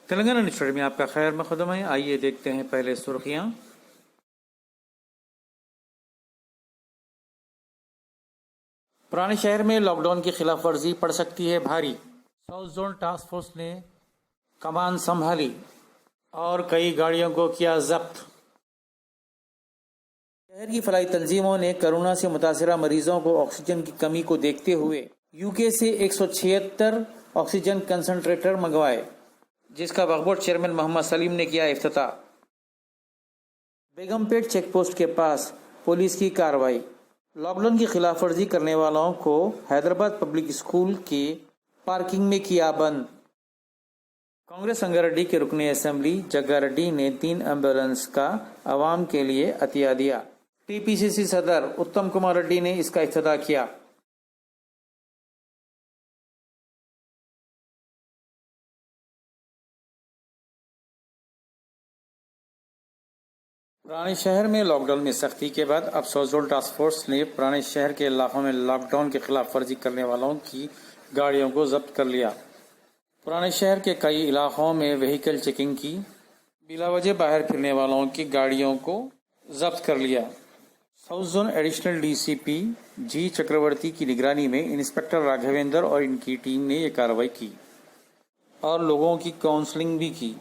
Telangana news میں آپ کا خیر مقدم ہے۔ آئیے دیکھتے ہیں پہلے سرخیاں۔ پرانے شہر میں لاک ڈاؤن کی خلاف ورزی پڑ سکتی ہے بھاری۔ ساؤتھ زون ٹاسک فورس نے کمان سنبھالی اور کئی گاڑیوں کو کیا ضبط۔ شہر کی فلاحی تنظیموں نے کورونا سے متاثرہ مریضوں کو آکسیجن کی کمی کو دیکھتے ہوئے یو کے سے 176 آکسیجن کنسنٹریٹر منگوائے، جس کا وقف بورڈ چیئرمین محمد سلیم نے کیا افتتاح۔ بیگم پیٹ چیک پوسٹ کے پاس پولیس کی کارروائی۔ لاک ڈاؤن کی خلاف ورزی کرنے والوں کو حیدرآباد پبلک اسکول کی پارکنگ میں کیا بند۔ کانگریس سنگاریڈی کے رکن اسمبلی جگا ریڈی نے 3 ایمبولینس کا عوام کے لیے عطیہ دیا۔ ٹی پی سی سی صدر اتم کمار ریڈی نے اس کا افتتاح کیا۔ پرانے شہر میں لاک ڈاؤن میں سختی کے بعد اب ساؤتھ زون ٹاسک فورس نے پرانے شہر کے علاقوں میں لاک ڈاؤن کی خلاف ورزی کرنے والوں کی گاڑیوں کو ضبط کر لیا۔ پرانے شہر کے کئی علاقوں میں وہیکل چیکنگ کی، بلا وجہ باہر پھرنے والوں کی گاڑیوں کو ضبط کر لیا۔ South zone additional D C P G Chakravarty کی نگرانی میں انسپکٹر راگھویندر اور ان کی ٹیم نے یہ کارروائی کی اور لوگوں کی کاؤنسلنگ بھی کی۔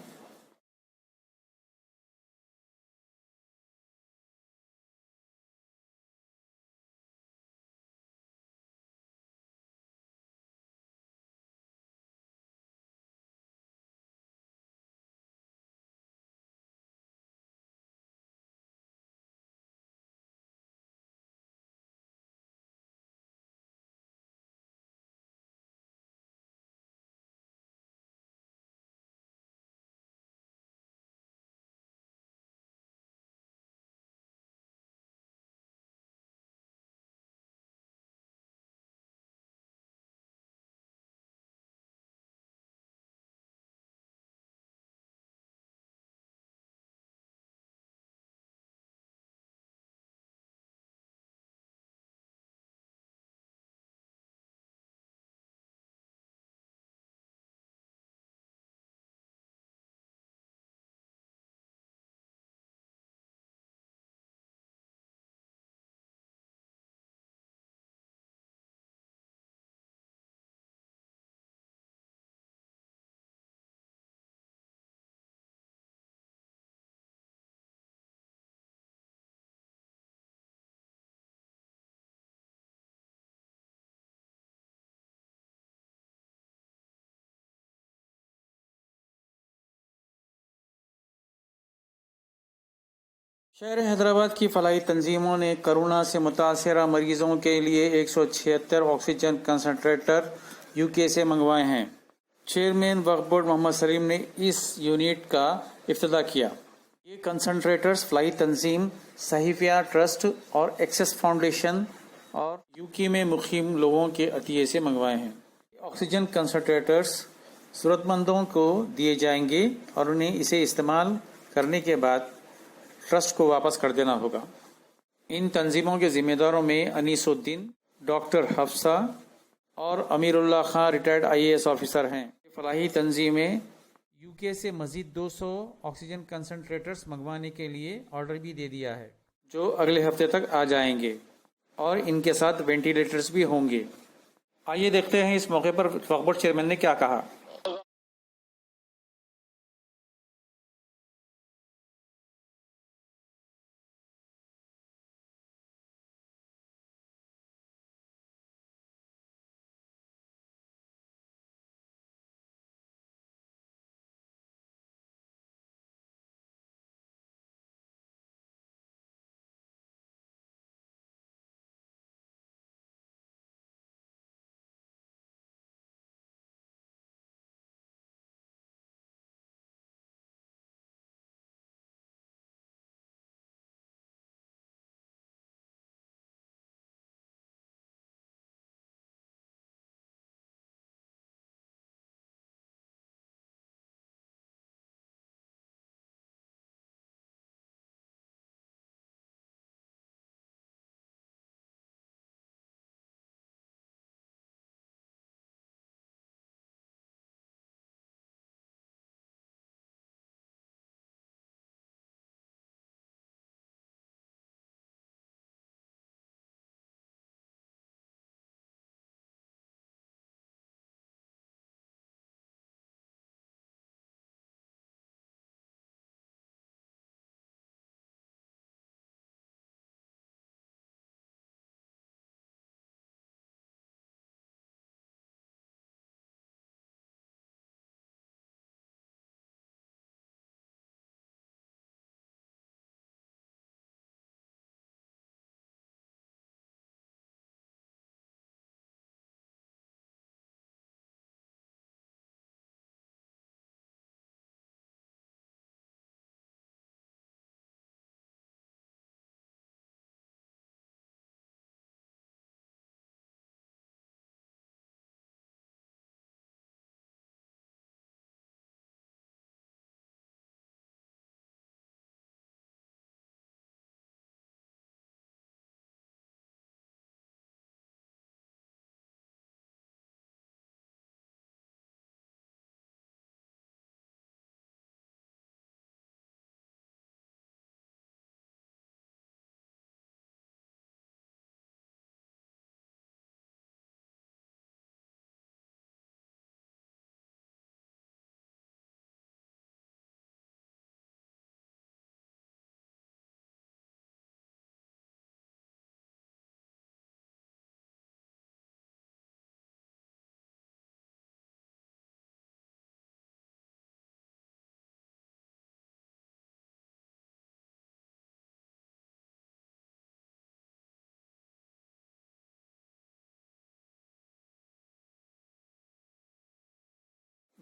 شہر حیدرآباد کی فلاحی تنظیموں نے کورونا سے متاثرہ مریضوں کے لیے 176 آکسیجن کنسنٹریٹر یو کے سے منگوائے ہیں۔ چیئرمین وقف بورڈ محمد سلیم نے اس یونٹ کا افتتاح کیا۔ یہ کنسنٹریٹرز فلاحی تنظیم صحیفیہ ٹرسٹ اور ایکسس فاؤنڈیشن اور یو کے میں مقیم لوگوں کے عطیے سے منگوائے ہیں۔ آکسیجن کنسنٹریٹرز ضرورت مندوں کو دیے جائیں گے اور انہیں اسے استعمال کرنے کے بعد ٹرسٹ کو واپس کر دینا ہوگا۔ ان تنظیموں کے ذمہ داروں میں انیس الدین، ڈاکٹر حفصہ اور امیر اللہ خان ریٹائرڈ IAS آفیسر ہیں۔ فلاحی تنظیمیں یو کے سے مزید 200 آکسیجن کنسنٹریٹرز منگوانے کے لیے آرڈر بھی دے دیا ہے، جو اگلے ہفتے تک آ جائیں گے اور ان کے ساتھ وینٹیلیٹرز بھی ہوں گے۔ آئیے دیکھتے ہیں اس موقع پر وقف بورڈ چیئرمین نے کیا کہا۔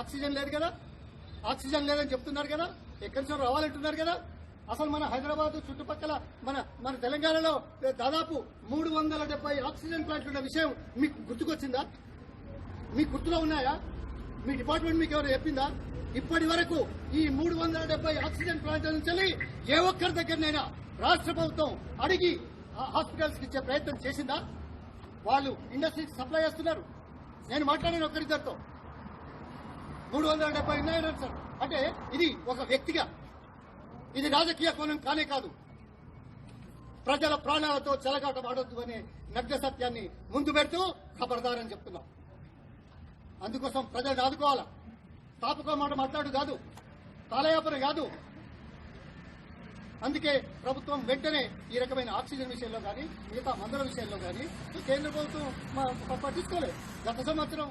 ఆక్సిజన్ లేదు కదా, ఆక్సిజన్ లేదని చెప్తున్నారు కదా, ఎక్కడి నుంచి రావాలంటున్నారు కదా. అసలు మన హైదరాబాద్ చుట్టుపక్కల మన తెలంగాణలో దాదాపు 370 ఆక్సిజన్ ప్లాంట్లు ఉన్న విషయం మీకు గుర్తుకొచ్చిందా? మీకు గుర్తులో ఉన్నాయా? మీ డిపార్ట్మెంట్ మీకు ఎవరు చెప్పిందా? ఇప్పటి వరకు ఈ 370 ఆక్సిజన్ ప్లాంట్ల నుంచి ఏ ఒక్కరి దగ్గరనైనా రాష్ట్ర ప్రభుత్వం అడిగి హాస్పిటల్స్ కి ఇచ్చే ప్రయత్నం చేసిందా? వాళ్ళు ఇండస్ట్రీకి సప్లై చేస్తున్నారు. నేను మాట్లాడిన ఒక్కరిద్దరితో 370 ఉన్నాయన్నారు సార్. అంటే ఇది ఒక వ్యక్తిగా, ఇది రాజకీయ కోణం కానే కాదు. ప్రజల ప్రాణాలతో చెలగాట ఆడొద్దు అనే నగ్న సత్యాన్ని ముందు పెడుతూ ఖబర్దారని చెప్తున్నాం. అందుకోసం ప్రజలను ఆదుకోవాలా, తాపుకో మాట మాట్లాడు కాదు, తాళయాపన కాదు. అందుకే ప్రభుత్వం వెంటనే ఈ రకమైన ఆక్సిజన్ విషయంలో కానీ మిగతా మందుల విషయంలో కానీ కేంద్ర ప్రభుత్వం పట్టించుకోలేదు. గత సంవత్సరం